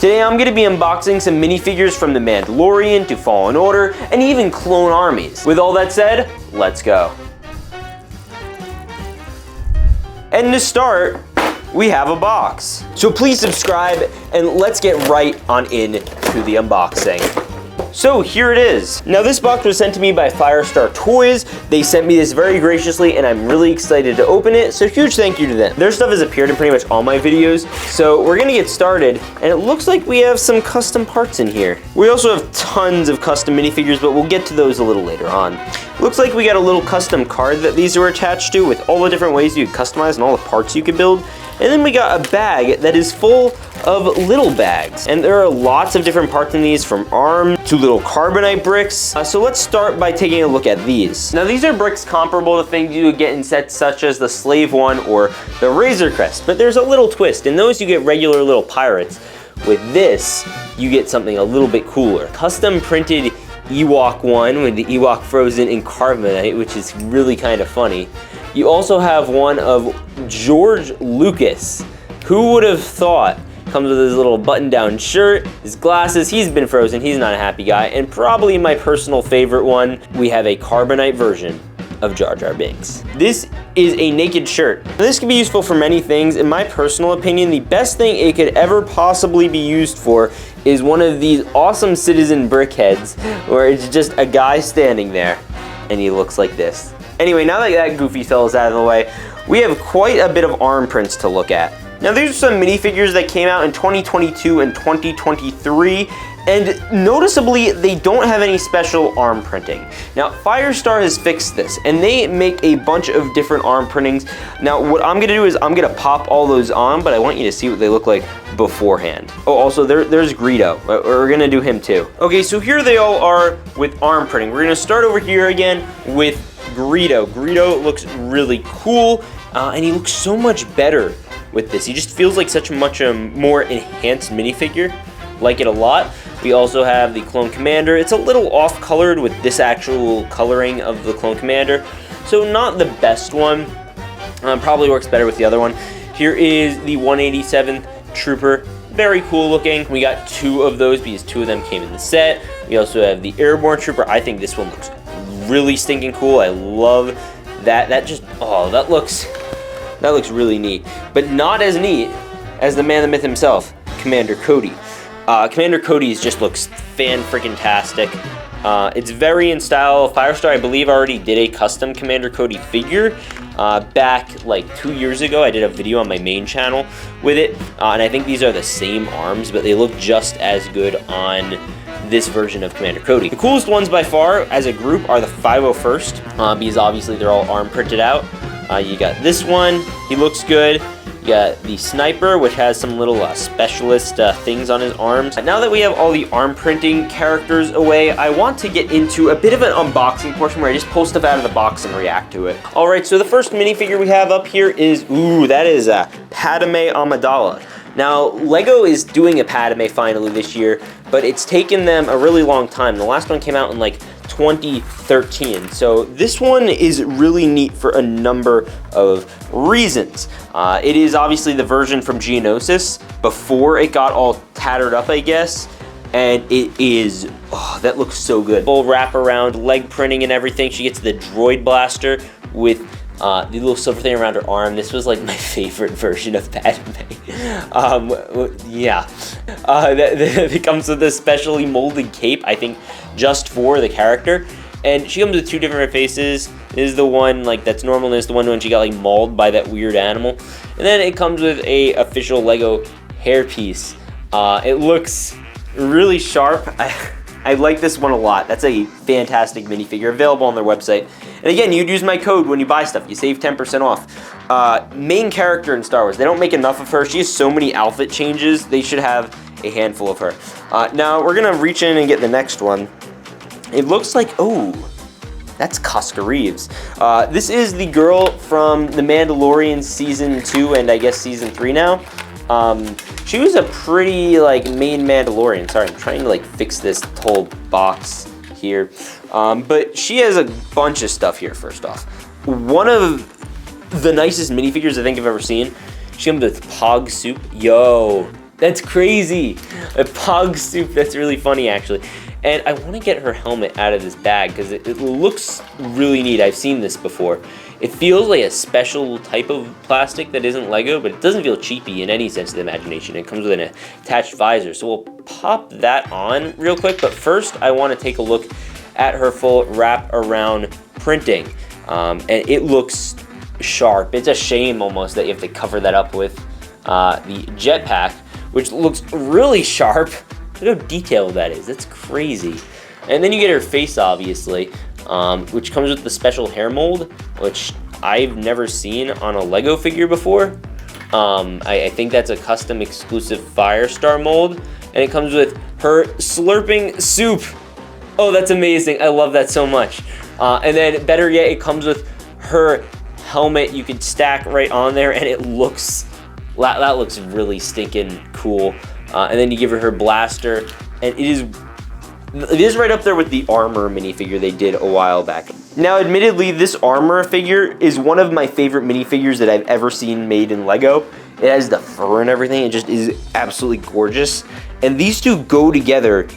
Today I'm going to be unboxing some minifigures from The Mandalorian to Fallen Order and even Clone Armies. With all that said, let's go. And to start, we have a box. So please subscribe and let's get right on into the unboxing. So here it is. Now this box was sent to me by Firestar Toys. They sent me this very graciously and I'm really excited to open it, so huge thank you to them. Their stuff has appeared in pretty much all my videos, so we're gonna get started, and it looks like we have some custom parts in here. We also have tons of custom minifigures, but we'll get to those a little later on. Looks like we got a little custom card that these are attached to with all the different ways you could customize and all the parts you could build. And then we got a bag that is full of little bags. And there are lots of different parts in these, from arm to little carbonite bricks. So let's start by taking a look at these. Now these are bricks comparable to things you would get in sets such as the Slave One or the Razor Crest, but there's a little twist. In those you get regular little pirates. With this, you get something a little bit cooler. Custom printed Ewok one with the Ewok frozen in carbonite, which is really kind of funny. You also have one of George Lucas. Who would have thought? Comes with his little button-down shirt, his glasses. He's been frozen, he's not a happy guy. And probably my personal favorite one, we have a carbonite version of Jar Jar Binks. This is a naked shirt. This can be useful for many things. In my personal opinion, the best thing it could ever possibly be used for is one of these awesome citizen brickheads, where it's just a guy standing there and he looks like this. Anyway, now that that goofy fella's out of the way, we have quite a bit of arm prints to look at. Now these are some minifigures that came out in 2022 and 2023, and noticeably they don't have any special arm printing. Now Firestar has fixed this and they make a bunch of different arm printings. Now what I'm gonna do is I'm gonna pop all those on, but I want you to see what they look like beforehand. Oh, also there's Greedo. We're gonna do him too. Okay, so here they all are with arm printing. We're gonna start over here again with Greedo. Greedo looks really cool, and he looks so much better with this. He just feels like such a much more enhanced minifigure. Like it a lot. We also have the Clone Commander. It's a little off-colored with this actual coloring of the Clone Commander, so not the best one. Probably works better with the other one. Here is the 187th Trooper. Very cool looking. We got two of those because two of them came in the set. We also have the Airborne Trooper. I think this one looks really stinking cool. I love that. That looks really neat. But not as neat as the man, the myth himself, Commander Cody. Commander Cody's just looks fan-freaking-tastic. It's very in style. Firestar, I believe, already did a custom Commander Cody figure back like 2 years ago. I did a video on my main channel with it, and I think these are the same arms, but they look just as good on this version of Commander Cody. The coolest ones by far as a group are the 501st, because obviously they're all arm printed out. You got this one, he looks good. You got the Sniper, which has some little specialist things on his arms. Now that we have all the arm printing characters away, I want to get into a bit of an unboxing portion where I just pull stuff out of the box and react to it. All right, so the first minifigure we have up here is, that is Padme Amidala. Now, LEGO is doing a Padme finally this year, but it's taken them a really long time. The last one came out in like 2013. So this one is really neat for a number of reasons. It is obviously the version from Geonosis before it got all tattered up, I guess. And it is, that looks so good. Full wraparound leg printing and everything. She gets the droid blaster with the little silver thing around her arm. This was like my favorite version of Padme. It comes with a specially molded cape, I think, just for the character. And she comes with two different faces. This is the one like that's normal, and this is the one when she got like mauled by that weird animal. And then it comes with a official LEGO hairpiece. It looks really sharp. I like this one a lot. That's a fantastic minifigure, available on their website. And again, you'd use my code when you buy stuff. You save 10% off. Main character in Star Wars. They don't make enough of her. She has so many outfit changes. They should have a handful of her. Now, we're going to reach in and get the next one. It looks like, that's Koska Reeves. This is the girl from The Mandalorian Season 2 and I guess Season 3 now. She was a pretty main Mandalorian. Sorry, I'm trying to fix this whole box here. But she has a bunch of stuff here, first off. One of the nicest minifigures I think I've ever seen. She comes with Pog Soup. Yo, That's crazy. A pog soup, that's really funny actually. And I want to get her helmet out of this bag because it looks really neat. I've seen this before. It feels like a special type of plastic that isn't Lego, but it doesn't feel cheapy in any sense of the imagination. It comes with an attached visor. So we'll pop that on real quick, but first I want to take a look at her full wrap around printing. And it looks sharp. It's a shame almost that you have to cover that up with the jetpack, which looks really sharp. Look how detailed that is. That's crazy. And then you get her face, obviously, which comes with the special hair mold, which I've never seen on a Lego figure before. I think that's a custom exclusive Firestar mold, and it comes with her slurping soup. Oh, that's amazing. I love that so much. And then better yet, it comes with her helmet you could stack right on there, and it looks, that looks really stinking cool. And then you give her blaster, and it is right up there with the armor minifigure they did a while back. Now, admittedly, this armor figure is one of my favorite minifigures that I've ever seen made in Lego. It has the fur and everything. It just is absolutely gorgeous. And these two go together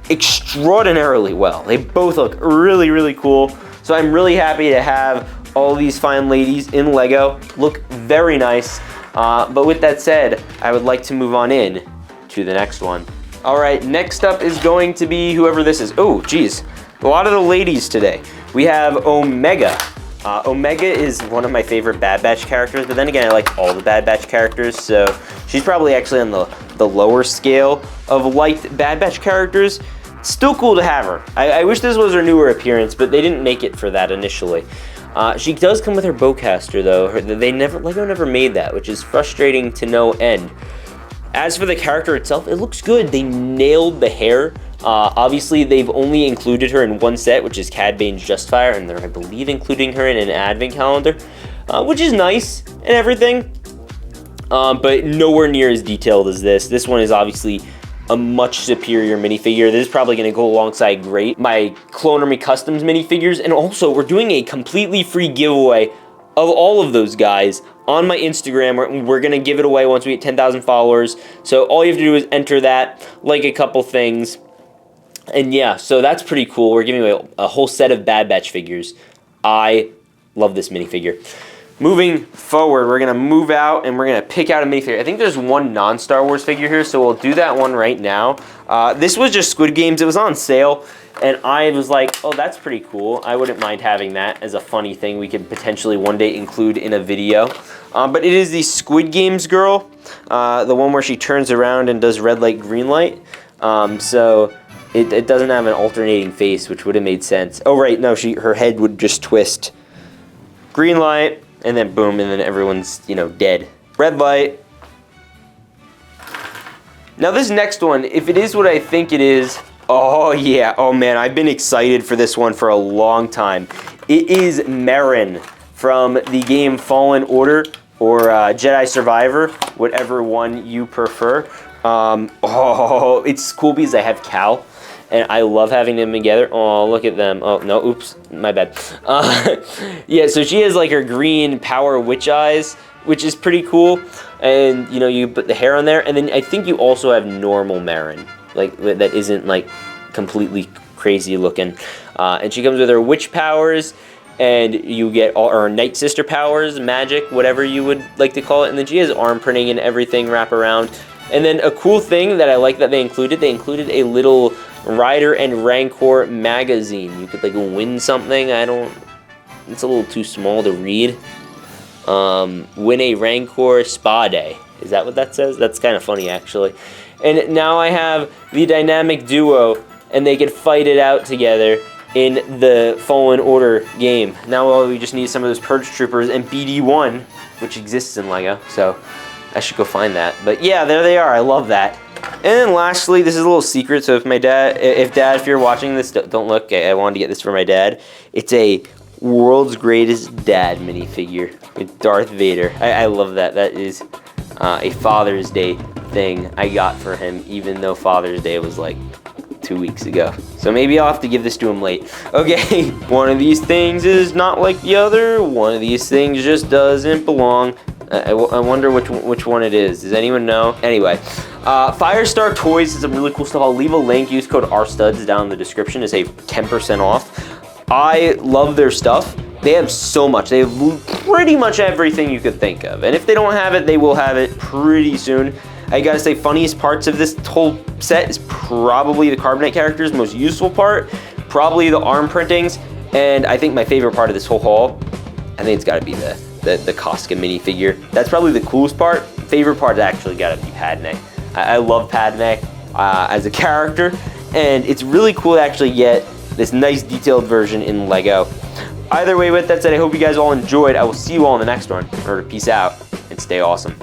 extraordinarily well. They both look really, really cool. So I'm really happy to have all these fine ladies in Lego. Look very nice. But with that said, I would like to move on in to the next one. All right, next up is going to be whoever this is. Oh, geez, a lot of the ladies today. We have Omega. Omega is one of my favorite Bad Batch characters, but then again, I like all the Bad Batch characters, so she's probably actually on the lower scale of liked Bad Batch characters. Still cool to have her. I wish this was her newer appearance, but they didn't make it for that initially. She does come with her bowcaster though. Lego never made that, which is frustrating to no end. As for the character itself, it looks good. They nailed the hair. Obviously, they've only included her in one set, which is Cad Bane's Justifier, and they're, I believe, including her in an advent calendar, which is nice and everything, but nowhere near as detailed as this. This one is obviously a much superior minifigure. This is probably going to go alongside my Clone Army Customs minifigures, and also we're doing a completely free giveaway of all of those guys on my Instagram. We're gonna give it away once we get 10,000 followers. So all you have to do is enter that, like a couple things, and yeah, so that's pretty cool. We're giving away a whole set of Bad Batch figures. I love this minifigure. Moving forward, we're gonna move out and we're gonna pick out a minifigure. I think there's one non-Star Wars figure here, so we'll do that one right now. This was just Squid Games. It was on sale, and I was like, oh, that's pretty cool. I wouldn't mind having that as a funny thing we could potentially one day include in a video. But it is the Squid Games girl, the one where she turns around and does red light, green light. So it doesn't have an alternating face, which would have made sense. Oh, right, no, her head would just twist. Green light, and then boom, and then everyone's, dead. Red light. Now this next one, if it is what I think it is, oh yeah, oh man, I've been excited for this one for a long time. It is Merrin from the game Fallen Order or Jedi Survivor, whatever one you prefer. Oh, it's cool because I have Cal, and I love having them together. Oh, look at them. Oh, no, oops, my bad. Yeah, so she has like her green power witch eyes, which is pretty cool. And, you put the hair on there, and then I think you also have normal Merrin, like, that isn't, like, completely crazy looking. And she comes with her witch powers, and you get all her Night Sister powers, magic, whatever you would like to call it. And then she has arm printing and everything wrap around. And then a cool thing that I like that they included a little Rider and Rancor magazine. You could, like, win something. It's a little too small to read. Win a Rancor Spa Day. Is that what that says? That's kind of funny, actually. And now I have the dynamic duo, and they could fight it out together in the Fallen Order game. Now we just need some of those Purge Troopers and BD-1, which exists in Lego, so I should go find that. But yeah, there they are. I love that. And then lastly, this is a little secret, so if Dad, if you're watching this, don't look. I wanted to get this for my dad. It's a World's Greatest Dad minifigure with Darth Vader. I love that. That is a Father's Day thing I got for him, even though Father's Day was like 2 weeks ago. So maybe I'll have to give this to him late. Okay, one of these things is not like the other. One of these things just doesn't belong. I wonder which one it is. Does anyone know? Anyway, Firestar Toys is some really cool stuff. I'll leave a link. Use code RStuds down in the description to save 10% off. I love their stuff. They have so much. They have pretty much everything you could think of. And if they don't have it, they will have it pretty soon. I gotta say, funniest parts of this whole set is probably the Carbonite characters. Most useful part, probably the arm printings. And I think my favorite part of this whole haul, I think it's gotta be the Koska minifigure. That's probably the coolest part. Favorite part is actually gotta be Padme. I love Padme as a character, and it's really cool to actually get this nice detailed version in Lego. Either way, with that said, I hope you guys all enjoyed. I will see you all in the next one. Remember to peace out and stay awesome.